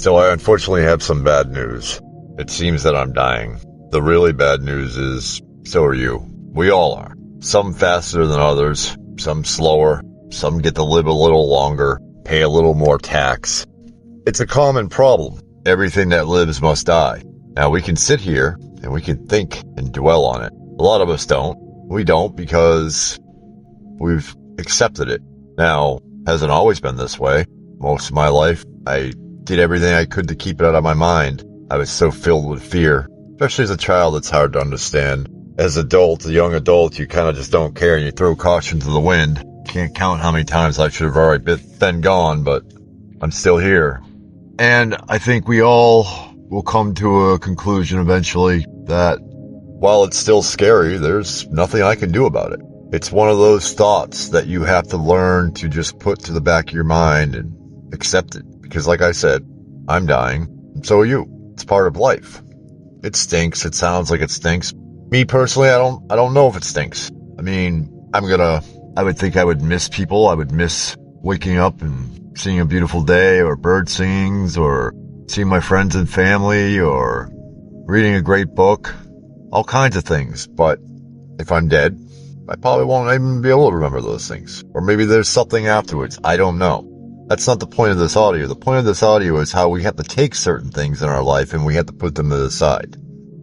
So I unfortunately have some bad news. It seems that I'm dying. The really bad news is, so are you. We all are. Some faster than others, some slower, some get to live a little longer, pay a little more tax. It's a common problem. Everything that lives must die. Now we can sit here and we can think and dwell on it. A lot of us don't. We don't because we've accepted it. Now, hasn't always been this way. Most of my life, I did everything I could to keep it out of my mind. I was so filled with fear. Especially as a child, it's hard to understand. As a young adult, you kind of just don't care and you throw caution to the wind. Can't count how many times I should have already been gone, but I'm still here. And I think we all will come to a conclusion eventually that while it's still scary, there's nothing I can do about it. It's one of those thoughts that you have to learn to just put to the back of your mind and accept it. Because like I said, I'm dying, and so are you. It's part of life. It stinks. It sounds like it stinks. Me personally, I don't know if it stinks. I mean, I would think I would miss people. I would miss waking up and seeing a beautiful day or bird singings or seeing my friends and family or reading a great book, all kinds of things. But if I'm dead, I probably won't even be able to remember those things. Or maybe there's something afterwards. I don't know. That's not the point of this audio. The point of this audio is how we have to take certain things in our life and we have to put them to the side.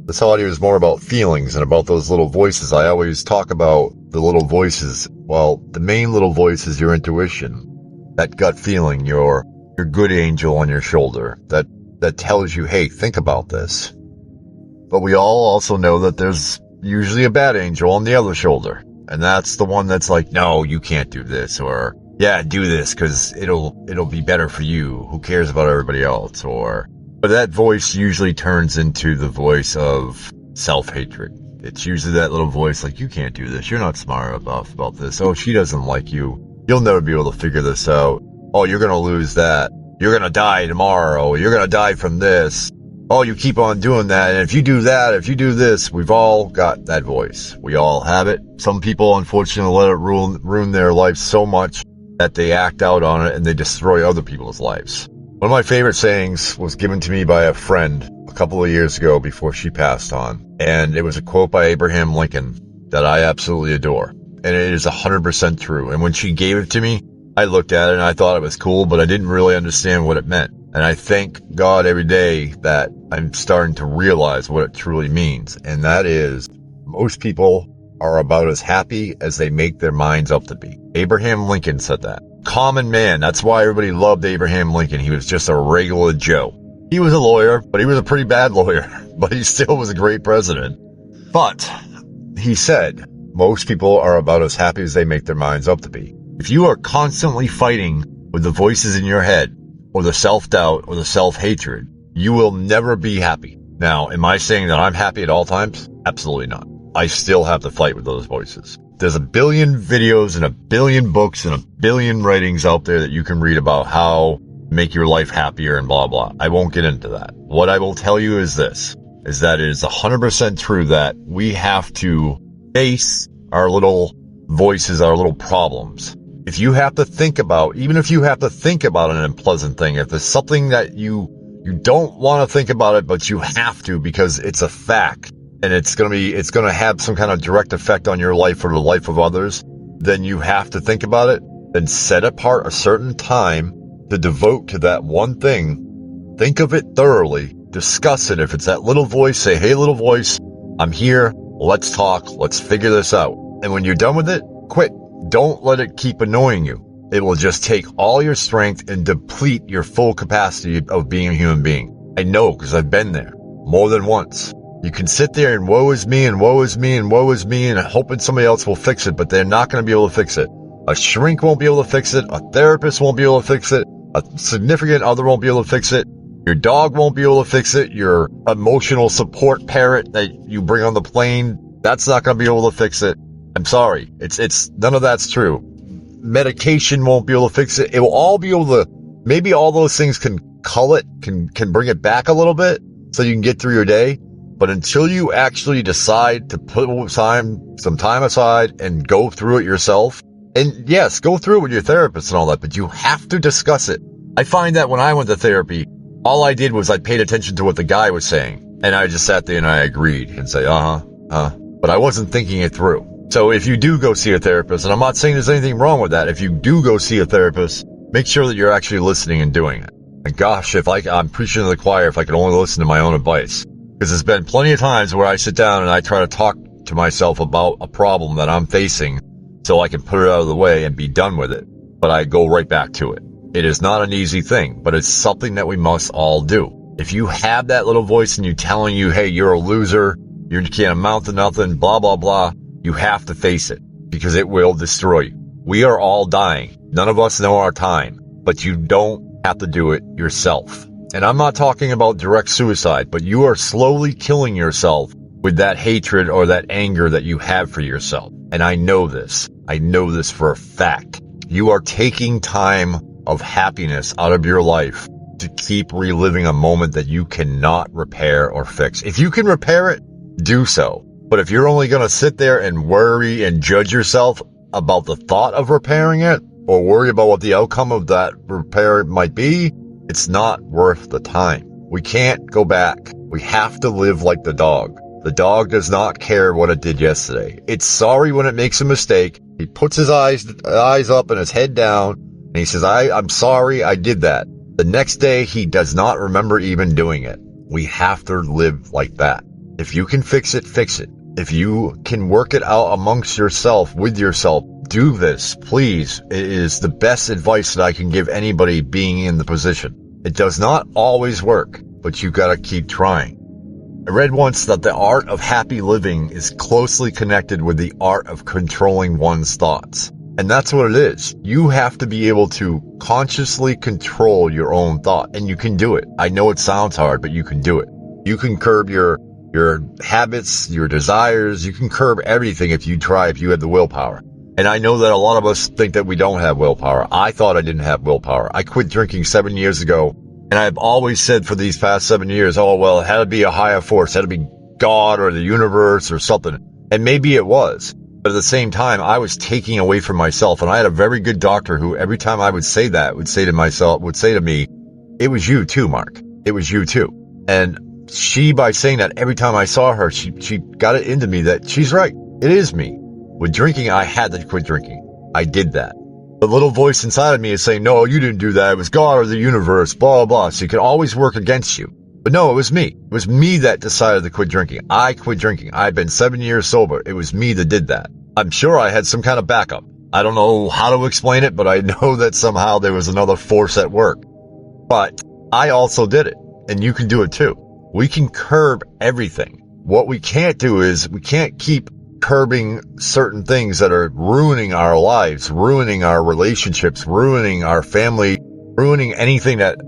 This audio is more about feelings and about those little voices. I always talk about the little voices. Well, the main little voice is your intuition. That gut feeling, your good angel on your shoulder that tells you, hey, think about this. But we all also know that there's usually a bad angel on the other shoulder. And that's the one that's like, no, you can't do this, or yeah, do this because it'll be better for you. Who cares about everybody else? But that voice usually turns into the voice of self-hatred. It's usually that little voice like, you can't do this. You're not smart about this. Oh, she doesn't like you. You'll never be able to figure this out. Oh, you're going to lose that. You're going to die tomorrow. You're going to die from this. Oh, you keep on doing that. And if you do that, if you do this, we've all got that voice. We all have it. Some people, unfortunately, let it ruin their life so much that they act out on it and they destroy other people's lives. One of my favorite sayings was given to me by a friend a couple of years ago before she passed on. And it was a quote by Abraham Lincoln that I absolutely adore. And it is 100% true. And when she gave it to me, I looked at it and I thought it was cool, but I didn't really understand what it meant. And I thank God every day that I'm starting to realize what it truly means. And that is, most people are about as happy as they make their minds up to be. Abraham Lincoln said that. Common man. That's why everybody loved Abraham Lincoln. He was just a regular Joe. He was a lawyer, but he was a pretty bad lawyer. But he still was a great president. But he said, most people are about as happy as they make their minds up to be. If you are constantly fighting with the voices in your head, or the self-doubt, or the self-hatred, you will never be happy. Now, am I saying that I'm happy at all times? Absolutely not. I still have to fight with those voices. There's a billion videos and a billion books and a billion writings out there that you can read about how to make your life happier and blah, blah. I won't get into that. What I will tell you is this, is that it is 100% true that we have to face our little voices, our little problems. If you have to think about, even if you have to think about an unpleasant thing, if there's something that you don't want to think about it, but you have to because it's a fact and it's going to have some kind of direct effect on your life or the life of others, then you have to think about it. Then set apart a certain time to devote to that one thing. Think of it thoroughly. Discuss it. If it's that little voice, say, hey, little voice, I'm here. Let's talk. Let's figure this out. And when you're done with it, quit. Don't let it keep annoying you. It will just take all your strength and deplete your full capacity of being a human being. I know, because I've been there more than once. You can sit there and woe is me and woe is me and woe is me and hoping somebody else will fix it, but they're not going to be able to fix it. A shrink won't be able to fix it. A therapist won't be able to fix it. A significant other won't be able to fix it. Your dog won't be able to fix it. Your emotional support parrot that you bring on the plane, that's not going to be able to fix it. I'm sorry. It's none of that's true. Medication won't be able to fix it. It will all be able to, maybe all those things can cull it, can bring it back a little bit so you can get through your day. But until you actually decide to put some time aside and go through it yourself, and yes, go through it with your therapist and all that, but you have to discuss it. I find that when I went to therapy, All I did was I paid attention to what the guy was saying, and I just sat there and I agreed and say, but I wasn't thinking it through. So if you do go see a therapist, and I'm not saying there's anything wrong with that, if you do go see a therapist, make sure that you're actually listening and doing it. And gosh, I'm preaching to the choir if I could only listen to my own advice. Because there's been plenty of times where I sit down and I try to talk to myself about a problem that I'm facing so I can put it out of the way and be done with it. But I go right back to it. It is not an easy thing, but it's something that we must all do. If you have that little voice in you telling you, hey, you're a loser, you can't amount to nothing, blah, blah, blah, you have to face it because it will destroy you. We are all dying. None of us know our time, but you don't have to do it yourself. And I'm not talking about direct suicide, but you are slowly killing yourself with that hatred or that anger that you have for yourself. And I know this. I know this for a fact. You are taking time of happiness out of your life to keep reliving a moment that you cannot repair or fix. If you can repair it, do so. But if you're only going to sit there and worry and judge yourself about the thought of repairing it or worry about what the outcome of that repair might be, it's not worth the time. We can't go back. We have to live like the dog. The dog does not care what it did yesterday. It's sorry when it makes a mistake. He puts his eyes up and his head down, and he says, I'm sorry, I did that. The next day, he does not remember even doing it. We have to live like that. If you can fix it, fix it. If you can work it out amongst yourself, with yourself, do this, please. It is the best advice that I can give anybody being in the position. It does not always work, but you gotta keep trying. I read once that the art of happy living is closely connected with the art of controlling one's thoughts. And that's what it is. You have to be able to consciously control your own thought, and you can do it. I know it sounds hard, but you can do it. You can curb your habits, your desires. You can curb everything if you try, if you have the willpower. And I know that a lot of us think that we don't have willpower. I thought I didn't have willpower. I quit drinking 7 years ago, and I've always said for these past 7 years, oh, well, it had to be a higher force. It had to be God or the universe or something. And maybe it was. But at the same time, I was taking away from myself. And I had a very good doctor who every time I would say that, would say to me, it was you too, Mark. It was you too. And she, by saying that every time I saw her, she got it into me that she's right. It is me. With drinking, I had to quit drinking. I did that. The little voice inside of me is saying, no, you didn't do that. It was God or the universe, blah, blah, blah. So you can always work against you. But no, it was me. It was me that decided to quit drinking. I quit drinking. I've been 7 years sober. It was me that did that. I'm sure I had some kind of backup. I don't know how to explain it, but I know that somehow there was another force at work. But I also did it. And you can do it too. We can curb everything. What we can't do is we can't keep curbing certain things that are ruining our lives, ruining our relationships, ruining our family, ruining anything that,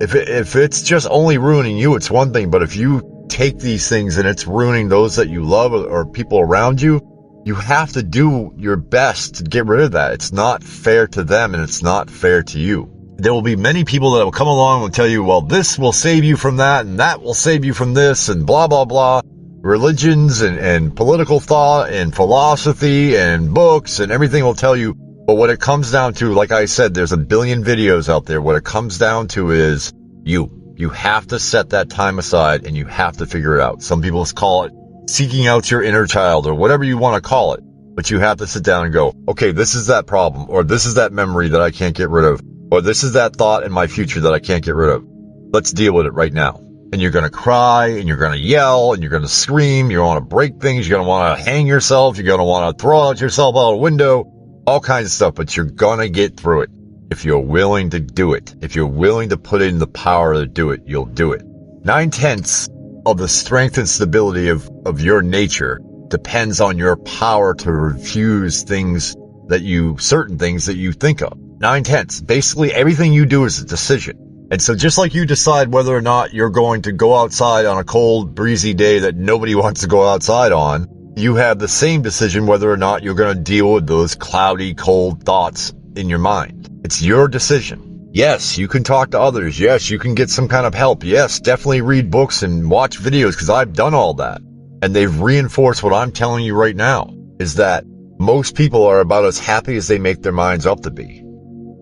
if it's just only ruining you, it's one thing. But if you take these things and it's ruining those that you love or people around you, you have to do your best to get rid of that. It's not fair to them and it's not fair to you. There will be many people that will come along and tell you, well, this will save you from that and that will save you from this and blah, blah, blah. Religions and political thought and philosophy and books and everything will tell you. But what it comes down to, like I said, there's a billion videos out there. What it comes down to is you. You have to set that time aside and you have to figure it out. Some people call it seeking out your inner child or whatever you want to call it. But you have to sit down and go, okay, this is that problem, or this is that memory that I can't get rid of, or this is that thought in my future that I can't get rid of. Let's deal with it right now. And you're going to cry and you're going to yell and you're going to scream. You're going to want to break things. You're going to want to hang yourself. You're going to want to throw yourself out a window, all kinds of stuff, but you're going to get through it. If you're willing to do it, if you're willing to put in the power to do it, you'll do it. 9/10 of the strength and stability of your nature depends on your power to refuse certain things that you think of. 9/10. Basically everything you do is a decision. And so just like you decide whether or not you're going to go outside on a cold, breezy day that nobody wants to go outside on, you have the same decision whether or not you're going to deal with those cloudy, cold thoughts in your mind. It's your decision. Yes, you can talk to others. Yes, you can get some kind of help. Yes, definitely read books and watch videos because I've done all that. And they've reinforced what I'm telling you right now is that most people are about as happy as they make their minds up to be.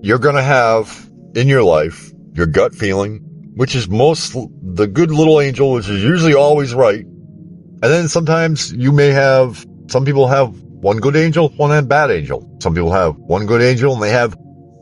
You're going to have in your life your gut feeling, which is the good little angel, which is usually always right. And then sometimes some people have one good angel, one bad angel. Some people have one good angel and they have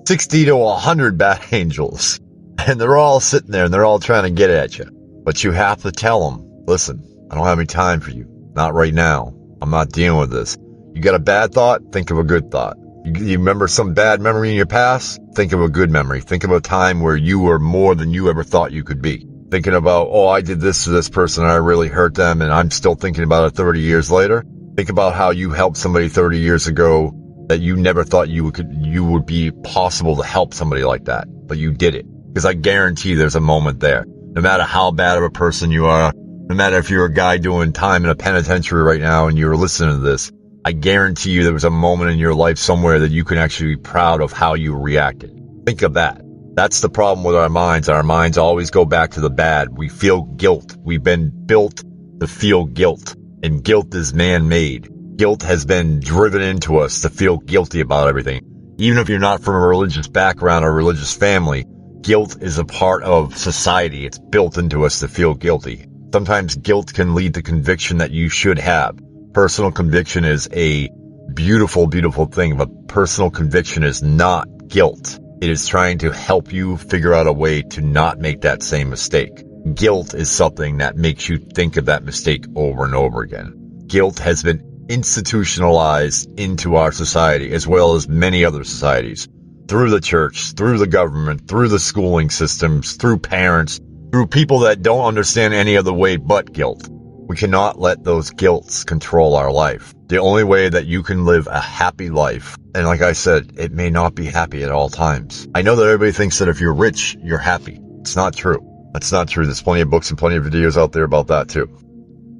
60 to 100 bad angels. And they're all sitting there and they're all trying to get at you. But you have to tell them, listen, I don't have any time for you. Not right now. I'm not dealing with this. You got a bad thought? Think of a good thought. You remember some bad memory in your past? Think of a good memory. Think of a time where you were more than you ever thought you could be. Thinking about, oh, I did this to this person and I really hurt them and I'm still thinking about it 30 years later. Think about how you helped somebody 30 years ago that you never thought you would be possible to help somebody like that, but you did it. Because I guarantee there's a moment there. No matter how bad of a person you are, no matter if you're a guy doing time in a penitentiary right now and you're listening to this, I guarantee you there was a moment in your life somewhere that you can actually be proud of how you reacted. Think of that. That's the problem with our minds. Our minds always go back to the bad. We feel guilt. We've been built to feel guilt, and guilt is man-made. Guilt has been driven into us to feel guilty about everything. Even if you're not from a religious background or religious family, guilt is a part of society. It's built into us to feel guilty. Sometimes guilt can lead to conviction that you should have. Personal conviction is a beautiful, beautiful thing, but personal conviction is not guilt. It is trying to help you figure out a way to not make that same mistake. Guilt is something that makes you think of that mistake over and over again. Guilt has been institutionalized into our society as well as many other societies. Through the church, through the government, through the schooling systems, through parents, through people that don't understand any other way but guilt. We cannot let those guilts control our life. The only way that you can live a happy life, and like I said, it may not be happy at all times. I know that everybody thinks that if you're rich, you're happy. It's not true. That's not true. There's plenty of books and plenty of videos out there about that too.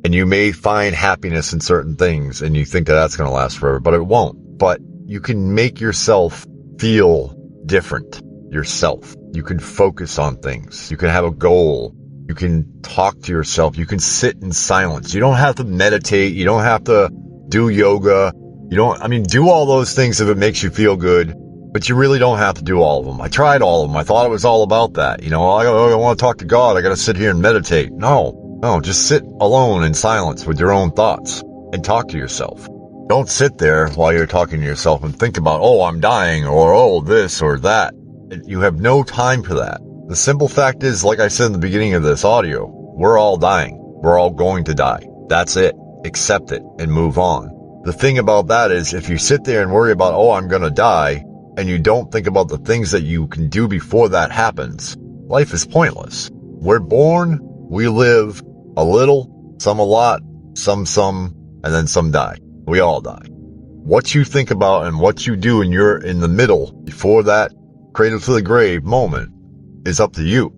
And you may find happiness in certain things and you think that that's going to last forever, but it won't. But you can make yourself feel different yourself. You can focus on things. You can have a goal. You can talk to yourself. You can sit in silence. You don't have to meditate. You don't have to do yoga. Do all those things if it makes you feel good, but you really don't have to do all of them. I tried all of them. I thought it was all about that. I want to talk to God. I got to sit here and meditate. No, just sit alone in silence with your own thoughts and talk to yourself. Don't sit there while you're talking to yourself and think about, oh, I'm dying, or oh, this or that. You have no time for that. The simple fact is, like I said in the beginning of this audio, we're all dying. We're all going to die. That's it. Accept it and move on. The thing about that is, if you sit there and worry about, oh, I'm going to die, and you don't think about the things that you can do before that happens, life is pointless. We're born, we live a little, some a lot, some, and then some die. We all die. What you think about and what you do when you're in the middle, before that cradle to the grave moment, is up to you.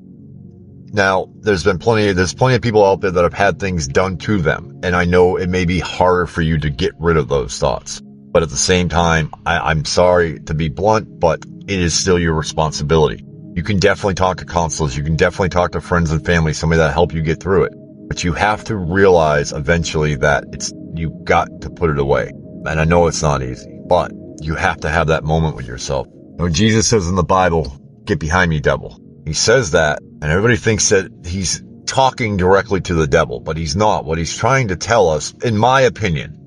Now, there's plenty of people out there that have had things done to them, and I know it may be harder for you to get rid of those thoughts. But at the same time, I'm sorry to be blunt, but it is still your responsibility. You can definitely talk to counselors. You can definitely talk to friends and family, somebody that help you get through it. But you have to realize eventually that you got to put it away. And I know it's not easy, but you have to have that moment with yourself. When Jesus says in the Bible, "Get behind me, devil." He says that, and everybody thinks that he's talking directly to the devil, but he's not. What he's trying to tell us, in my opinion,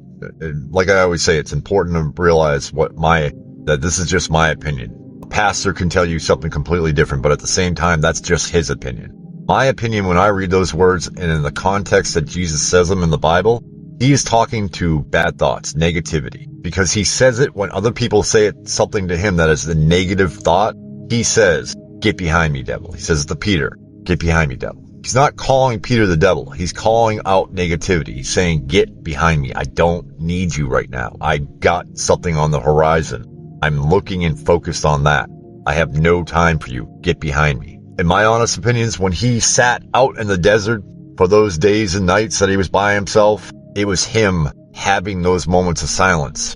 like I always say, it's important to realize that this is just my opinion. A pastor can tell you something completely different, but at the same time, that's just his opinion. My opinion, when I read those words, and in the context that Jesus says them in the Bible, he is talking to bad thoughts, negativity, because he says it when other people say something to him that is a negative thought. He says, "Get behind me, devil." He says to Peter, "Get behind me, devil." He's not calling Peter the devil. He's calling out negativity. He's saying, "Get behind me. I don't need you right now. I got something on the horizon. I'm looking and focused on that. I have no time for you. Get behind me." In my honest opinions, when he sat out in the desert for those days and nights that he was by himself, it was him having those moments of silence,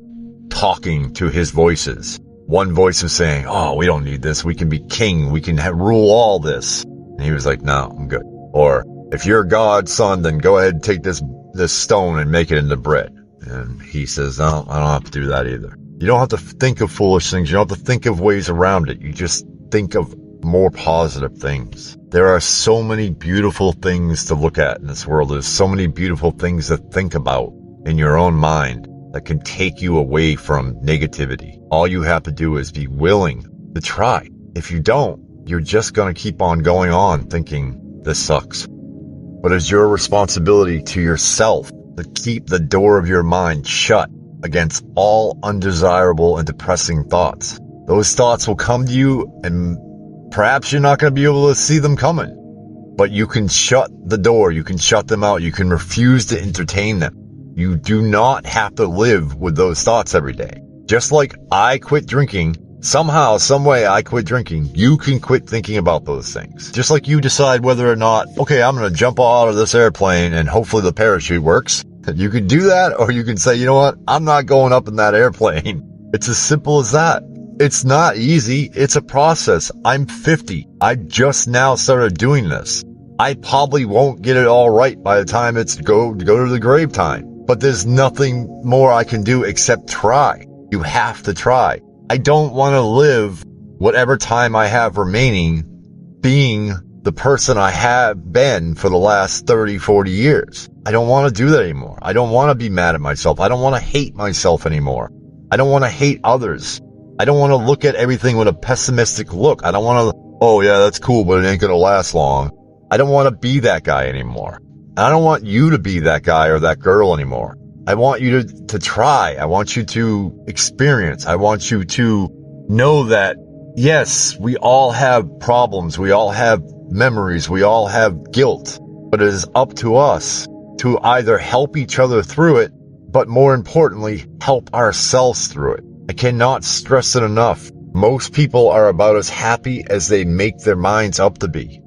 talking to his voices. One voice was saying, "Oh, we don't need this. We can be king. We can rule all this." And he was like, "No, I'm good." Or, "If you're God's son, then go ahead and take this stone and make it into bread." And he says, "No, I don't have to do that either." You don't have to think of foolish things. You don't have to think of ways around it. You just think of more positive things. There are so many beautiful things to look at in this world. There's so many beautiful things to think about in your own mind that can take you away from negativity. All you have to do is be willing to try. If you don't, you're just going to keep on going on thinking this sucks. But it's your responsibility to yourself to keep the door of your mind shut against all undesirable and depressing thoughts. Those thoughts will come to you, and perhaps you're not going to be able to see them coming. But you can shut the door. You can shut them out. You can refuse to entertain them. You do not have to live with those thoughts every day. Just like I quit drinking, somehow, some way I quit drinking, you can quit thinking about those things. Just like you decide whether or not, okay, I'm going to jump out of this airplane and hopefully the parachute works. You can do that, or you can say, you know what, I'm not going up in that airplane. It's as simple as that. It's not easy. It's a process. I'm 50. I just now started doing this. I probably won't get it all right by the time it's go to the grave time. But there's nothing more I can do except try. You have to try. I don't want to live whatever time I have remaining being the person I have been for the last 30, 40 years. I don't want to do that anymore. I don't want to be mad at myself. I don't want to hate myself anymore. I don't want to hate others. I don't want to look at everything with a pessimistic look. I don't want to, oh yeah, that's cool, but it ain't going to last long. I don't want to be that guy anymore. I don't want you to be that guy or that girl anymore. I want you to try. I want you to experience. I want you to know that, yes, we all have problems. We all have memories. We all have guilt. But it is up to us to either help each other through it, but more importantly, help ourselves through it. I cannot stress it enough. Most people are about as happy as they make their minds up to be.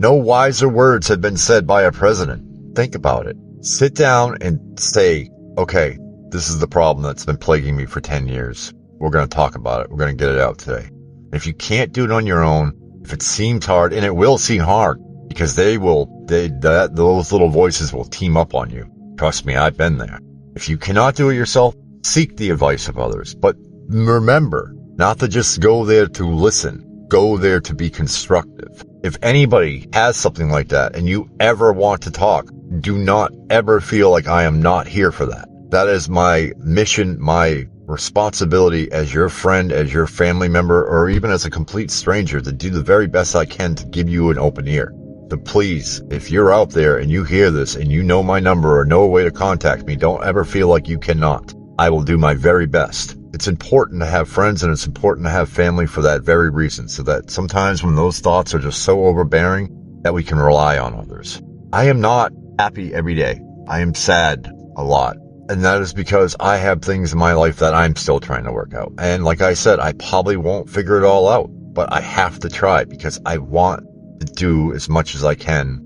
No wiser words have been said by a president. Think about it. Sit down and say, okay, this is the problem that's been plaguing me for 10 years. We're going to talk about it. We're going to get it out today. And if you can't do it on your own, if it seems hard, and it will seem hard, because those little voices will team up on you. Trust me, I've been there. If you cannot do it yourself, seek the advice of others. But remember, not to just go there to listen. Go there to be constructive. If anybody has something like that and you ever want to talk, do not ever feel like I am not here for that. That is my mission, my responsibility as your friend, as your family member, or even as a complete stranger, to do the very best I can to give you an open ear. So please, if you're out there and you hear this and you know my number or know a way to contact me, don't ever feel like you cannot. I will do my very best. It's important to have friends and it's important to have family for that very reason, so that sometimes when those thoughts are just so overbearing that we can rely on others. I am not happy every day. I am sad a lot. And that is because I have things in my life that I'm still trying to work out. And like I said, I probably won't figure it all out, but I have to try because I want to do as much as I can.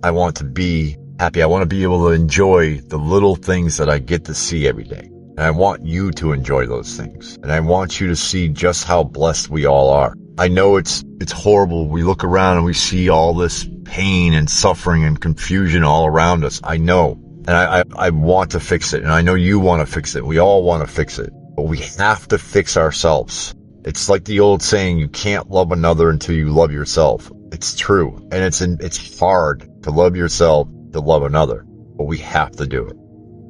I want to be happy. I want to be able to enjoy the little things that I get to see every day. And I want you to enjoy those things. And I want you to see just how blessed we all are. I know it's horrible. We look around and we see all this pain and suffering and confusion all around us. I know. And I want to fix it. And I know you want to fix it. We all want to fix it. But we have to fix ourselves. It's like the old saying, you can't love another until you love yourself. It's true. And it's hard to love yourself, to love another. But we have to do it.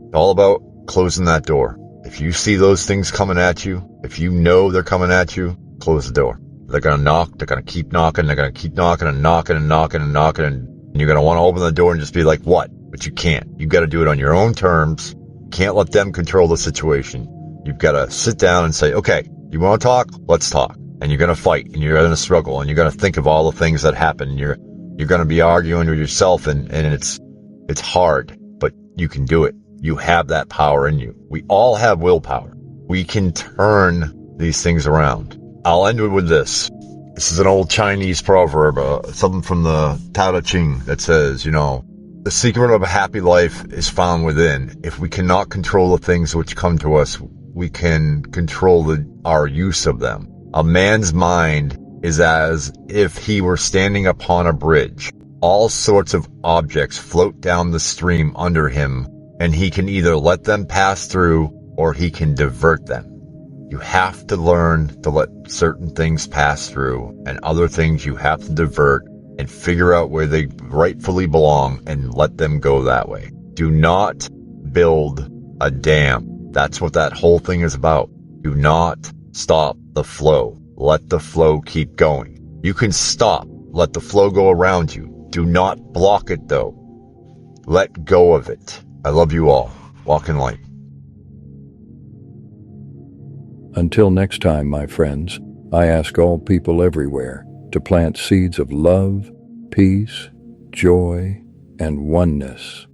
It's all about closing that door. If you see those things coming at you, if you know they're coming at you, close the door. They're going to knock. They're going to keep knocking. They're going to keep knocking and knocking and knocking and knocking. And you're going to want to open the door and just be like, what? But you can't. You've got to do it on your own terms. You can't let them control the situation. You've got to sit down and say, okay, you want to talk? Let's talk. And you're going to fight and you're going to struggle and you're going to think of all the things that happen. You're going to be arguing with yourself and it's hard, but you can do it. You have that power in you. We all have willpower. We can turn these things around. I'll end it with this. This is an old Chinese proverb, something from the Tao Te Ching that says, the secret of a happy life is found within. If we cannot control the things which come to us, we can control our use of them. A man's mind is as if he were standing upon a bridge. All sorts of objects float down the stream under him, and he can either let them pass through or he can divert them. You have to learn to let certain things pass through, and other things you have to divert and figure out where they rightfully belong and let them go that way. Do not build a dam. That's what that whole thing is about. Do not stop the flow. Let the flow keep going. You can stop. Let the flow go around you. Do not block it though. Let go of it. I love you all. Walk in light. Until next time, my friends, I ask all people everywhere to plant seeds of love, peace, joy, and oneness.